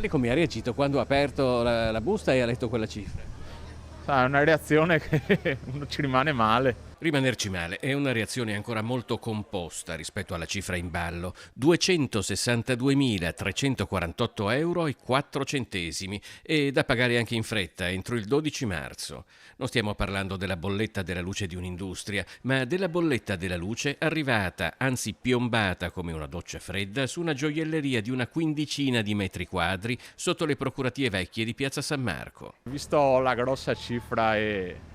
Lei come ha reagito quando ha aperto la busta e ha letto quella cifra? Sai, è una reazione che uno ci rimane male. Rimanerci male è una reazione ancora molto composta rispetto alla cifra in ballo, 262.348 euro e 4 centesimi, e da pagare anche in fretta entro il 12 marzo. Non stiamo parlando della bolletta della luce di un'industria, ma della bolletta della luce arrivata, anzi piombata come una doccia fredda, su una gioielleria di una quindicina di metri quadri sotto le procuratie vecchie di Piazza San Marco. Visto la grossa cifra e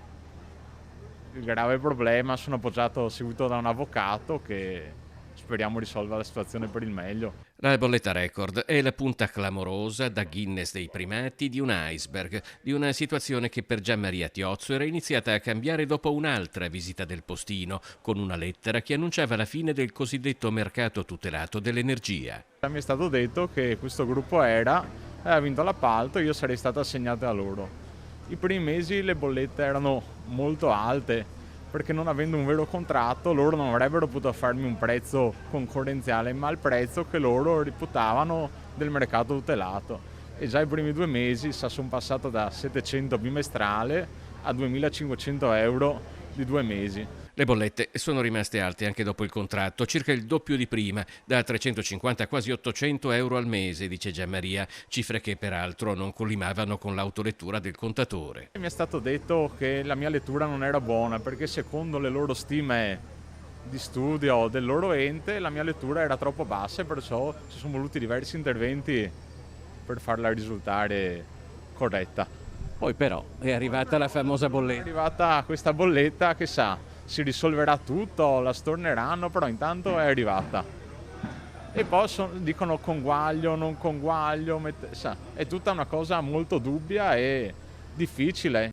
il grave problema, sono appoggiato, seguito da un avvocato che speriamo risolva la situazione per il meglio. La bolletta record è la punta clamorosa da Guinness dei primati di un iceberg, di una situazione che per Gianmaria Tiozzo era iniziata a cambiare dopo un'altra visita del postino, con una lettera che annunciava la fine del cosiddetto mercato tutelato dell'energia. Mi è stato detto che questo gruppo aveva vinto l'appalto e io sarei stato assegnato a loro. I primi mesi le bollette erano molto alte perché non avendo un vero contratto loro non avrebbero potuto farmi un prezzo concorrenziale, ma il prezzo che loro reputavano del mercato tutelato. E già i primi 2 mesi sono passato da 700 bimestrale a 2500 euro di 2 mesi. Le bollette sono rimaste alte anche dopo il contratto, circa il doppio di prima, da 350 a quasi 800 euro al mese, dice Gianmaria, cifre che peraltro non collimavano con l'autolettura del contatore. Mi è stato detto che la mia lettura non era buona perché secondo le loro stime di studio del loro ente la mia lettura era troppo bassa e perciò ci sono voluti diversi interventi per farla risultare corretta. Poi però è arrivata la famosa È bolletta. arrivata questa bolletta che si risolverà tutto, la storneranno, però intanto è arrivata. E poi dicono conguaglio, non conguaglio, è tutta una cosa molto dubbia e difficile.